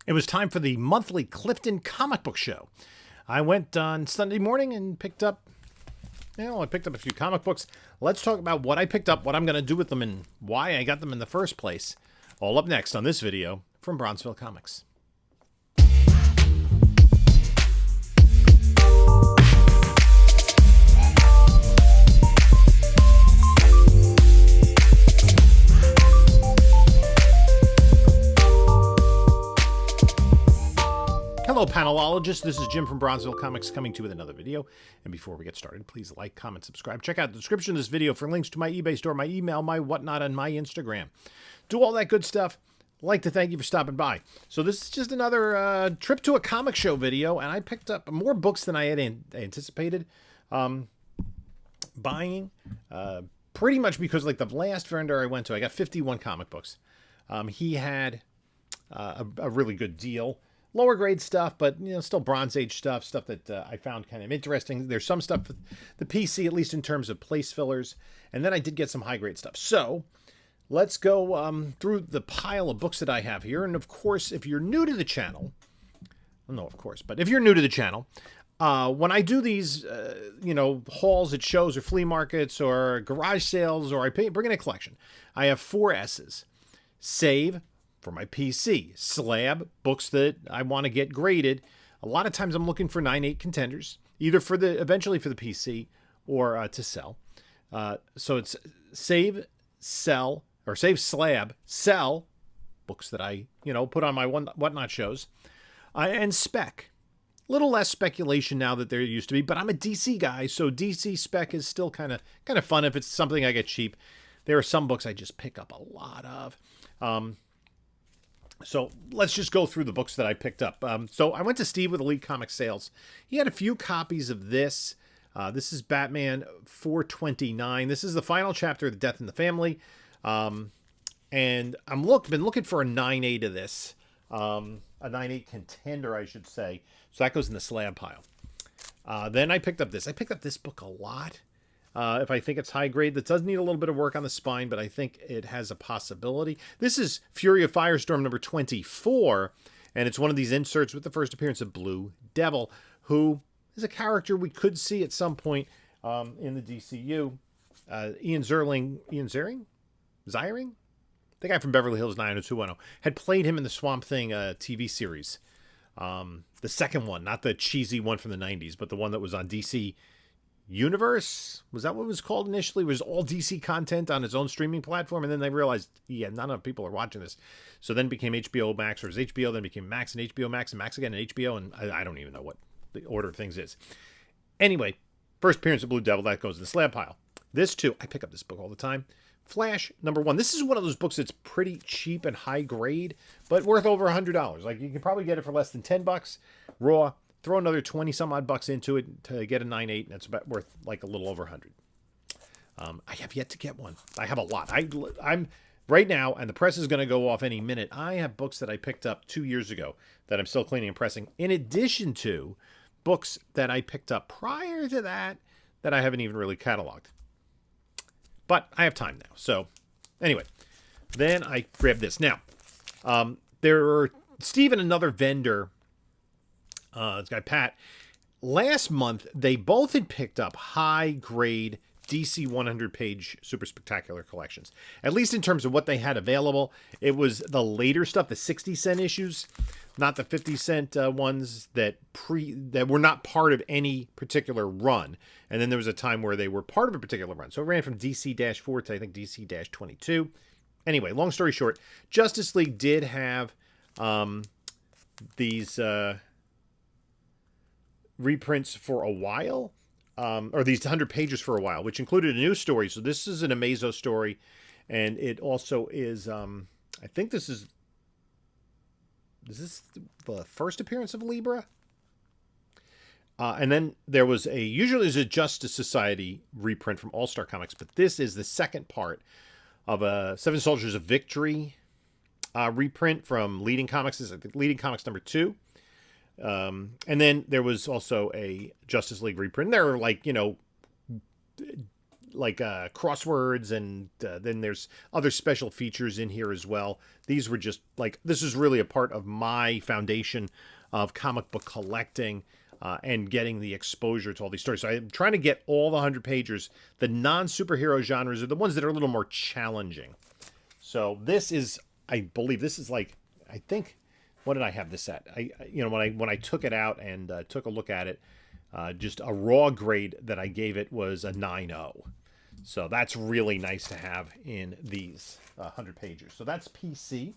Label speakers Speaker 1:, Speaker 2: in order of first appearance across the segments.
Speaker 1: It was time for the monthly Clifton comic book show. I went on Sunday morning and picked up, I picked up a few comic books. Let's talk about what I picked up, what I'm going to do with them, and why I got them in the first place. All up next on this video from Bronzeville Comics. Hello, panelologists. This is Jim from Bronzeville Comics coming to you with another video. And before we get started, please like, comment, subscribe. Check out the description of this video for links to my eBay store, my email, my whatnot, and my Instagram. Do all that good stuff. I'd like to thank you for stopping by. So this is just another trip to a comic show video, and I picked up more books than I had anticipated buying. Pretty much because, like, the last vendor I went to, I got 51 comic books. He had a really good deal. Lower grade stuff, but still Bronze Age stuff that I found kind of interesting. There's some stuff with the PC, at least in terms of place fillers, and then I did get some high grade stuff. So let's go through the pile of books that I have here. And of course, if you're new to the channel, well, no, of course, but if you're new to the channel, when I do these, hauls at shows or flea markets or garage sales, or I bring in a collection, I have 4 S's: save for my PC, slab, books that I want to get graded. A lot of times I'm looking for 9/8 contenders, either eventually for the PC or to sell. So it's save, sell, or save, slab, sell books that I put on my whatnot shows, and spec. Little less speculation now that there used to be, but I'm a DC guy, so DC spec is still kind of fun if it's something I get cheap. There are some books I just pick up a lot of. So let's just go through the books that I picked up. So I went to Steve with Elite Comic Sales. He had a few copies of this. This is Batman 429. This is the final chapter of The Death in the Family. And I've been looking for a 9/8 of this. A 9/8 contender, I should say. So that goes in the slab pile. Then I picked up this. I picked up this book a lot. If I think it's high grade, that does need a little bit of work on the spine, but I think it has a possibility. This is Fury of Firestorm number 24, and it's one of these inserts with the first appearance of Blue Devil, who is a character we could see at some point in the DCU. Ian Ziering? The guy from Beverly Hills 90210, had played him in the Swamp Thing TV series. The second one, not the cheesy one from the 90s, but the one that was on DC Universe. Was that what it was called initially? It was all DC content on its own streaming platform, and then they realized, not enough people are watching this. So then it became HBO Max, or it was HBO, then it became Max and HBO Max, and Max again and HBO, and I don't even know what the order of things is. Anyway, first appearance of Blue Devil, that goes in the slab pile. This too, I pick up this book all the time. Flash number 1. This is one of those books that's pretty cheap and high grade, but worth over $100. Like, you can probably get it for less than $10 raw. Throw another 20 some odd bucks into it to get a 9/8, and it's about worth like a little over 100. I have yet to get one. I have a lot. I'm right now, and the press is going to go off any minute. I have books that I picked up 2 years ago that I'm still cleaning and pressing, in addition to books that I picked up prior to that I haven't even really cataloged. But I have time now. So anyway, then I grabbed this. Now, there are Steve and another vendor. This guy, Pat, last month, they both had picked up high-grade DC 100-page Super Spectacular collections. At least in terms of what they had available. It was the later stuff, the 60-cent issues, not the 50-cent ones that were not part of any particular run. And then there was a time where they were part of a particular run. So it ran from DC-4 to, I think, DC-22. Anyway, long story short, Justice League did have these reprints for a while, or these 100 pages for a while, which included a new story. So this is an Amazo story, and it also is, I think is this the first appearance of Libra? And then there was usually there's a Justice Society reprint from All Star Comics, but this is the second part of a Seven Soldiers of Victory reprint from Leading Comics. This is Leading Comics number 2. And then there was also a Justice League reprint. There are, like, like crosswords, and then there's other special features in here as well. These were just like, this is really a part of my foundation of comic book collecting and getting the exposure to all these stories. So I'm trying to get all the 100 pagers. The non-superhero genres are the ones that are a little more challenging. So this is, I believe this is like, I think, what did I have this at? When I took it out and took a look at it, just a raw grade that I gave it was a 9.0. So that's really nice to have in these 100 pagers. So that's PC.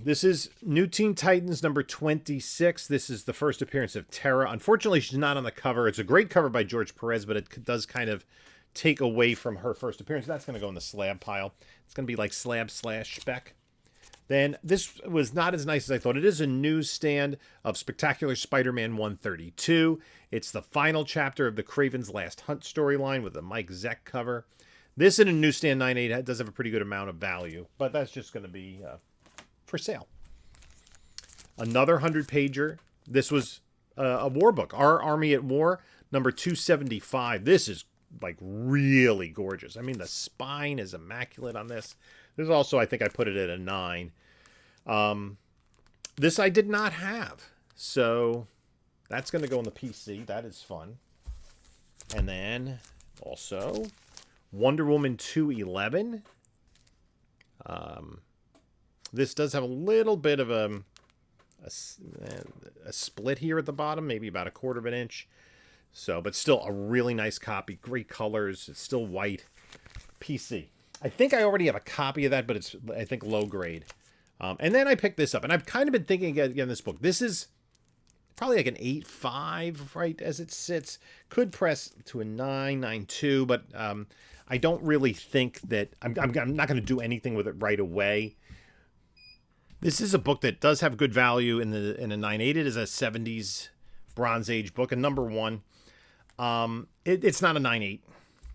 Speaker 1: This is New Teen Titans number 26. This is the first appearance of Terra. Unfortunately, she's not on the cover. It's a great cover by George Perez, but it does kind of take away from her first appearance. That's going to go in the slab pile. It's going to be like slab/spec. Then this was not as nice as I thought. It is a newsstand of Spectacular Spider-Man 132. It's the final chapter of the Kraven's Last Hunt storyline with the Mike Zeck cover. This in a newsstand 9.8 does have a pretty good amount of value, but that's just going to be for sale. Another 100-pager. This was a war book, Our Army at War, number 275. This is like really gorgeous. I mean, the spine is immaculate on this. This is also, I think I put it at a 9. This I did not have, so that's going to go in the PC. That is fun. And then also Wonder Woman 211. This does have a little bit of a split here at the bottom, maybe about 1/4 of an inch. So, but still a really nice copy. Great colors. It's still white. PC. I think I already have a copy of that, but it's, I think, low grade. And then I picked this up, and I've kind of been thinking again this book. This is probably like an 8.5 right as it sits. Could press to a 9.2, but I don't really think that I'm not going to do anything with it right away. This is a book that does have good value in a 9.8. It is a 70s Bronze Age book, a number 1. It's not a 9.8,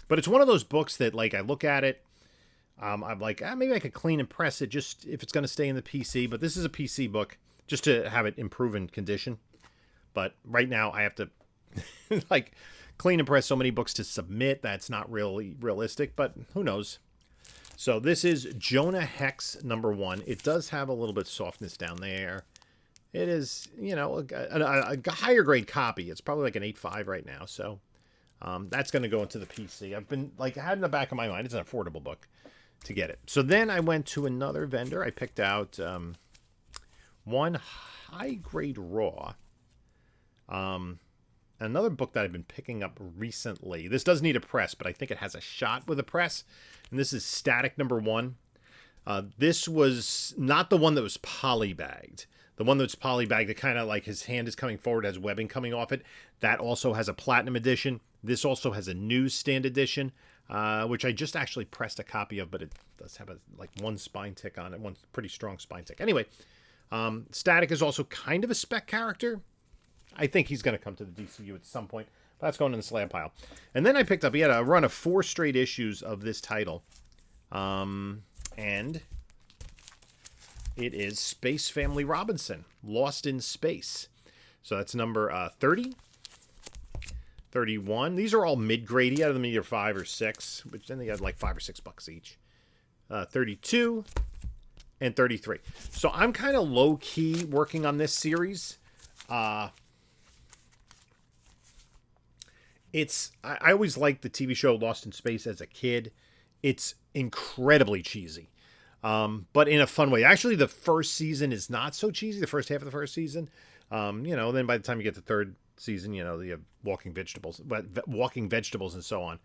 Speaker 1: but it's one of those books that, like, I look at it. I'm like, maybe I could clean and press it just if it's going to stay in the PC. But this is a PC book just to have it improve in condition. But right now I have to like clean and press so many books to submit. That's not really realistic, but who knows? So this is Jonah Hex number 1. It does have a little bit of softness down there. It is, a higher grade copy. It's probably like an 8.5 right now. So that's going to go into the PC. I've been like, I had in the back of my mind, it's an affordable book to get it. So then I went to another vendor. I picked out one high grade raw. Another book that I've been picking up recently. This does need a press, but I think it has a shot with a press. And this is Static number 1. This was not the one that was polybagged. The one that's polybagged, that kind of like his hand is coming forward, has webbing coming off it. That also has a platinum edition. This also has a newsstand edition, which I just actually pressed a copy of, but it does have like one spine tick on it, one pretty strong spine tick. Anyway, Static is also kind of a spec character. I think he's going to come to the DCU at some point. But that's going in the slab pile. And then I picked up, he had a run of 4 straight issues of this title. And it is Space Family Robinson, Lost in Space. So that's number 30, 31. These are all mid-grade. He had them either 5 or 6, which then they had like $5 or $6 each. 32 and 33. So I'm kind of low-key working on this series. I always liked the TV show Lost in Space as a kid. It's incredibly cheesy, but in a fun way. Actually, the first season is not so cheesy. The first half of the first season, then by the time you get to the third season, you have walking vegetables and so on.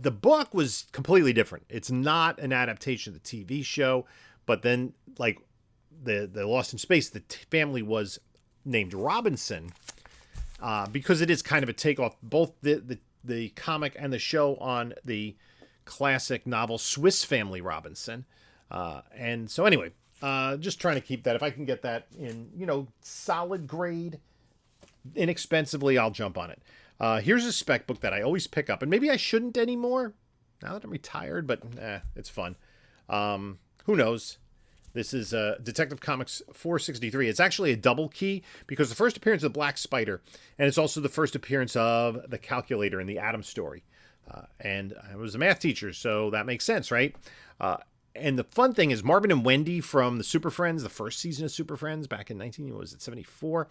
Speaker 1: The book was completely different. It's not an adaptation of the TV show, but then like the Lost in Space, the family was named Robinson. Because it is kind of a takeoff, both the comic and the show, on the classic novel Swiss Family Robinson. And so anyway, just trying to keep that. If I can get that in, solid grade, inexpensively, I'll jump on it. Here's a spec book that I always pick up, and maybe I shouldn't anymore now that I'm retired, but it's fun. Who knows? This is Detective Comics 463. It's actually a double key because the first appearance of the Black Spider, and it's also the first appearance of the Calculator in the Atom story. And I was a math teacher, so that makes sense, right? And the fun thing is Marvin and Wendy from the Super Friends, the first season of Super Friends back in 1974.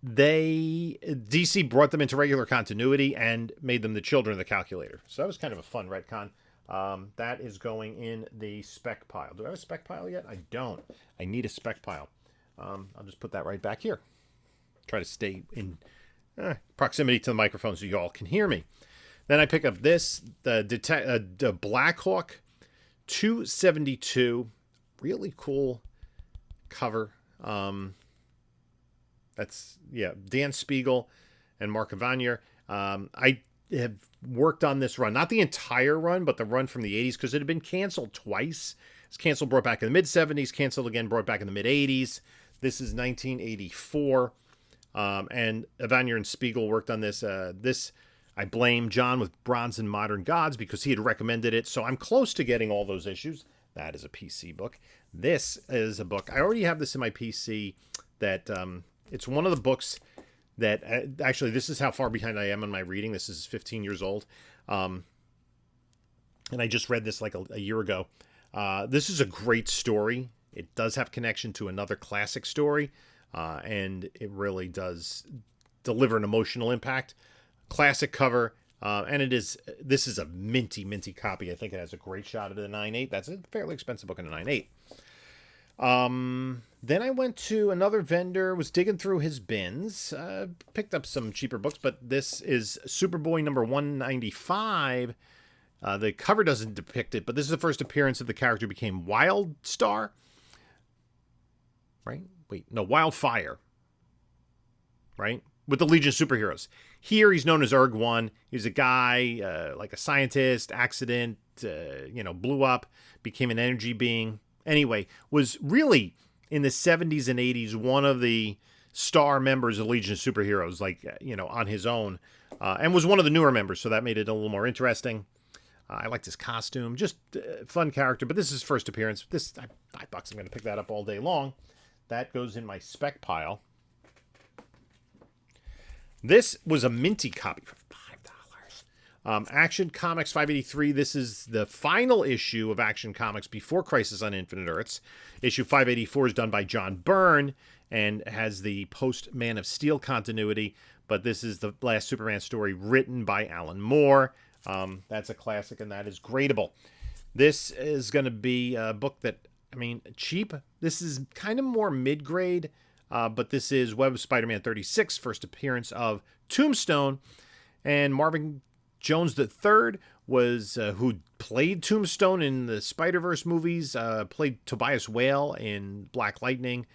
Speaker 1: DC brought them into regular continuity and made them the children of the Calculator. So that was kind of a fun retcon. That is going in the spec pile. Do I have a spec pile yet? I don't. I need a spec pile. I'll just put that right back here. Try to stay in proximity to the microphone so you all can hear me. Then I pick up this, the Black Hawk 272. Really cool cover. That's, Dan Spiegel and Mark Evanier. I have worked on this run, not the entire run, but the run from the 80s, because it had been canceled twice. It's canceled, brought back in the mid-70s, canceled again, brought back in the mid-80s. This is 1984, and Evanier and Spiegel worked on this. I blame John with Bronze and Modern Gods because he had recommended it, so I'm close to getting all those issues. That is a PC book. This is a book. I already have this in my PC that it's one of the books that actually, this is how far behind I am on my reading. This is 15 years old. And I just read this like a year ago. This is a great story. It does have connection to another classic story. And it really does deliver an emotional impact. Classic cover. And this is a minty copy. I think it has a great shot at a 9.8. That's a fairly expensive book in a 9.8. Then I went to another vendor, was digging through his bins, picked up some cheaper books, but this is Superboy number 195. The cover doesn't depict it, but this is the first appearance of the character who became Wildstar. Right? Wait, no, Wildfire. Right? With the Legion of Superheroes. Here he's known as Erg-1. He's a guy, like a scientist, accident, blew up, became an energy being. Anyway, was really in the 70s and 80s one of the star members of Legion of Superheroes, like, on his own, and was one of the newer members, so that made it a little more interesting. I liked his costume, just fun character, but this is his first appearance. This, $5, I'm going to pick that up all day long. That goes in my spec pile. This was a minty copy for $5. Action Comics 583. This is the final issue of Action Comics before Crisis on Infinite Earths. Issue 584 is done by John Byrne and has the post-Man of Steel continuity, but this is the last Superman story written by Alan Moore. That's a classic, and that is gradable. This is going to be a book that, cheap. This is kind of more mid-grade, but this is Web of Spider-Man 36, first appearance of Tombstone, and Marvin Jones III was who played Tombstone in the Spider-Verse movies, played Tobias Whale in Black Lightning.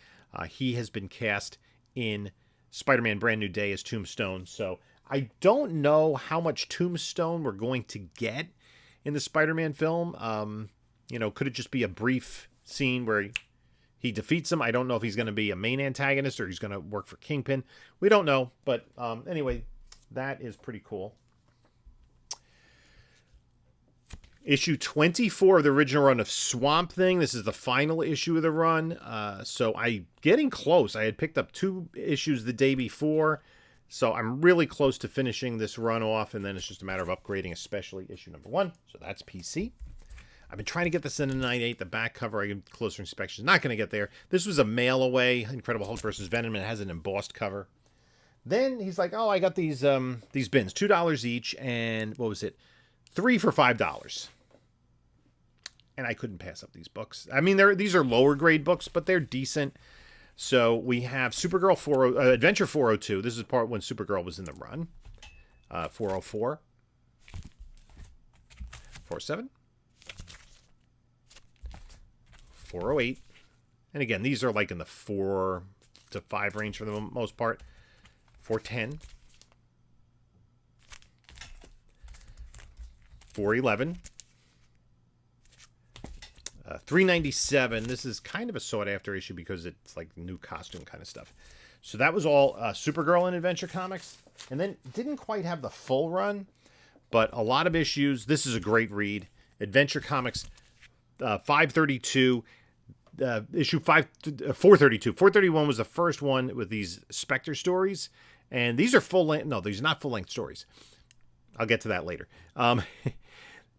Speaker 1: He has been cast in Spider-Man Brand New Day as Tombstone. So I don't know how much Tombstone we're going to get in the Spider-Man film. Could it just be a brief scene where he defeats him? I don't know if he's going to be a main antagonist or he's going to work for Kingpin. We don't know. But anyway, that is pretty cool. Issue 24 of the original run of Swamp Thing. This is the final issue of the run. So I'm getting close. I had picked up 2 issues the day before. So I'm really close to finishing this run off. And then it's just a matter of upgrading, especially issue number 1. So that's PC. I've been trying to get this in a 9.8. The back cover, I get closer inspection. Not going to get there. This was a mail away. Incredible Hulk vs. Venom. And it has an embossed cover. Then he's like, I got these bins. $2 each. And what was it? 3 for $5. And I couldn't pass up these books. These are lower grade books, but they're decent. So we have Supergirl Adventure 402. This is part when Supergirl was in the run. 404. 47. 408. And again, these are like in the 4 to 5 range for the most part. 410. 411. 397. This is kind of a sought-after issue because it's like new costume kind of stuff. So that was all Supergirl and Adventure Comics. And then didn't quite have the full run, but a lot of issues. This is a great read. Adventure Comics 532, issue 432. 431 was the first one with these Spectre stories. And these are full-length. No, these are not full-length stories. I'll get to that later.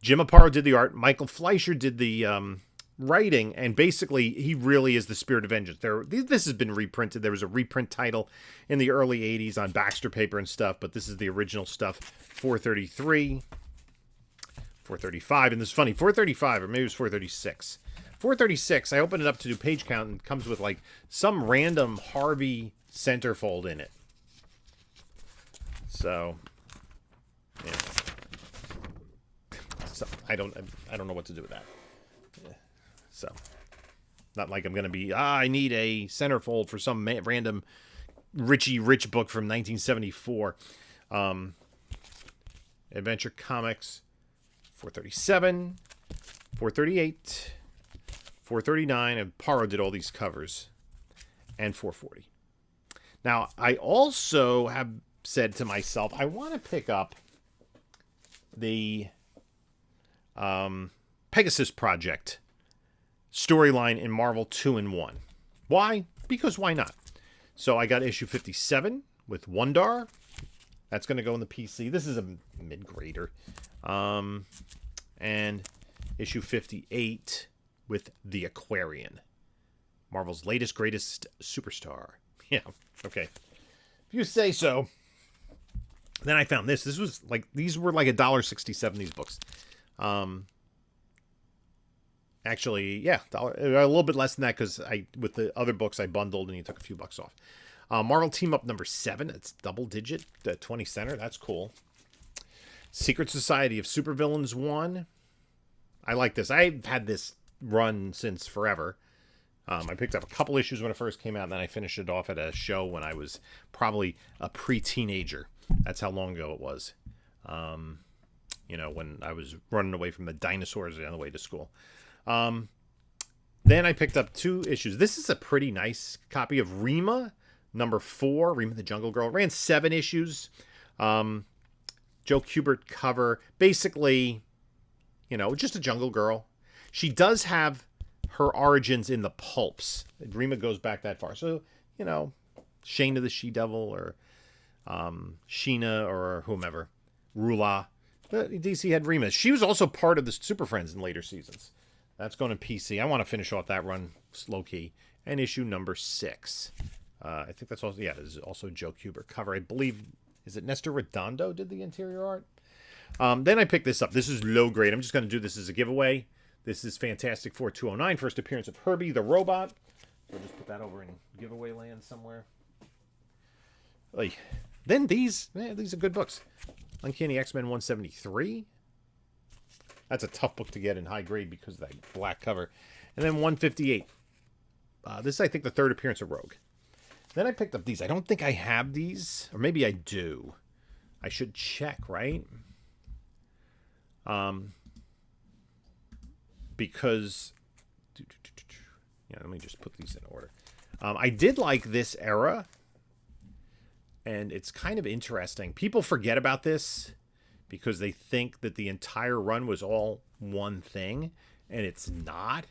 Speaker 1: Jim Aparo did the art. Michael Fleischer did the writing. And basically, he really is the spirit of vengeance. This has been reprinted. There was a reprint title in the early 80s on Baxter paper and stuff. But this is the original stuff. 433. 435. And this is funny. 435, or maybe it was 436. 436, I opened it up to do page count, and it comes with, like, some random Harvey centerfold in it. So, yeah. So I don't know what to do with that. Yeah. So, not like I'm going to be, I need a centerfold for some random Richie Rich book from 1974. Adventure Comics, 437, 438, 439, and Paro did all these covers, and 440. Now, I also have said to myself, I want to pick up the Pegasus Project storyline in Marvel 2-in-1. Why? Because why not? So I got issue 57 with Wondar. That's going to go in the PC. This is a mid-grader. And issue 58 with the Aquarian. Marvel's latest, greatest superstar. Yeah, okay. If you say so. Then I found this. These were like $1.67, these books. Actually, yeah, a little bit less than that because with the other books I bundled and you took a few bucks off. Marvel Team Up number 7. It's double digit, 20 center. That's cool. Secret Society of Supervillains 1. I like this. I've had this run since forever. I picked up a couple issues when it first came out, and then I finished it off at a show when I was probably a pre-teenager. That's how long ago it was. When I was running away from the dinosaurs on the way to school. Then I picked up 2 issues. This is a pretty nice copy of Rima, number 4, Rima the Jungle Girl. It ran 7 issues. Joe Kubert cover. Basically, just a jungle girl. She does have her origins in the pulps. Rima goes back that far. So, Shayna the She-Devil or Sheena or whomever. Rula. DC had Rima. She was also part of the Super Friends in later seasons. That's going to PC. I want to finish off that run slow key. And issue number 6. I think that's also, this is also Joe Kubert cover. I believe, is it Nestor Redondo did the interior art? Then I picked this up. This is low grade. I'm just going to do this as a giveaway. This is Fantastic Four 209. First appearance of Herbie the Robot. So just put that over in giveaway land somewhere. Then these are good books. Uncanny X-Men 173. That's a tough book to get in high grade because of that black cover. And then 158. This is, I think, the third appearance of Rogue. Then I picked up these. I don't think I have these. Or maybe I do. I should check, right? Because... let me just put these in order. I did like this era. And it's kind of interesting. People forget about this because they think that the entire run was all one thing. And it's not.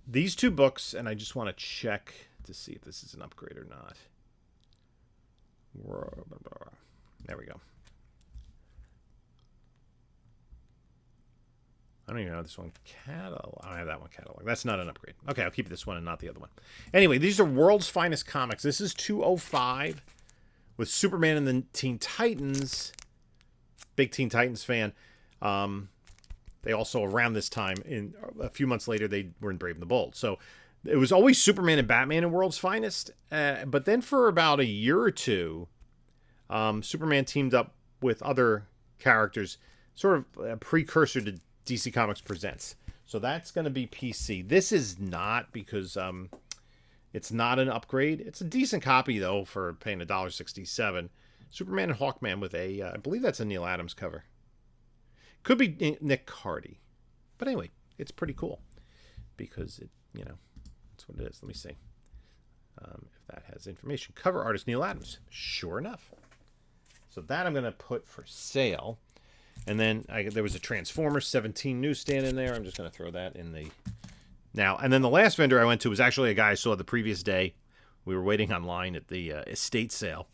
Speaker 1: These 2 books, and I just want to check to see if this is an upgrade or not. There we go. I don't even know this one catalog. I don't have that one catalog. That's not an upgrade. Okay, I'll keep this one and not the other one. Anyway, these are World's Finest Comics. This is 205 with Superman and the Teen Titans. Big Teen Titans fan. They also, around this time, a few months later, they were in Brave and the Bold. So it was always Superman and Batman in World's Finest. But then for about a year or two, Superman teamed up with other characters, sort of a precursor to DC Comics Presents. So that's going to be PC. This is not, because it's not an upgrade. It's a decent copy, though, for paying $1.67. Superman and Hawkman with I believe that's a Neil Adams cover. Could be Nick Cardy. But anyway, it's pretty cool. Because, that's what it is. Let me see if that has information. Cover artist Neil Adams. Sure enough. So that I'm going to put for sale. And then there was a Transformers 17 newsstand in there. I'm just going to throw that in the... Now, and then the last vendor I went to was actually a guy I saw the previous day. We were waiting online at the estate sale.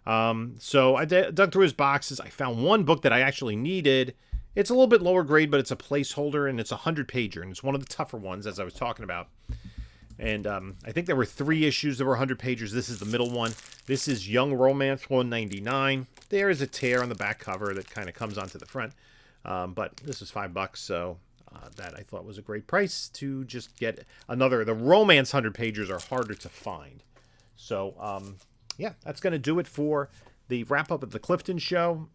Speaker 1: So I dug through his boxes. I found one book that I actually needed. It's a little bit lower grade, but it's a placeholder, and it's a 100-pager, and it's one of the tougher ones, as I was talking about. And I think there were 3 issues that were 100 pages. This is the middle one. This is Young Romance 199. There is a tear on the back cover that kind of comes onto the front. But this is $5, so that I thought was a great price to just get another. The romance 100 pages are harder to find. So, yeah, that's going to do it for the wrap-up of the Clifton show.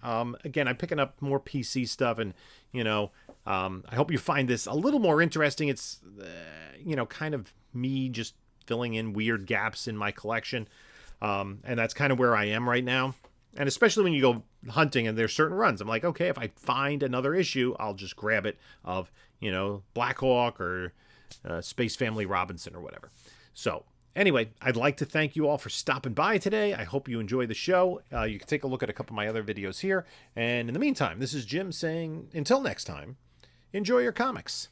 Speaker 1: Again, I'm picking up more PC stuff, and, you know, I hope you find this a little more interesting. It's, you know, kind of me just filling in weird gaps in my collection. And that's kind of where I am right now. And especially when you go hunting and there's certain runs, I'm like, okay, if I find another issue, I'll just grab it of, you know, Black Hawk or Space Family Robinson or whatever. So anyway, I'd like to thank you all for stopping by today. I hope you enjoy the show. You can take a look at a couple of my other videos here. And in the meantime, this is Jim saying, until next time, enjoy your comics.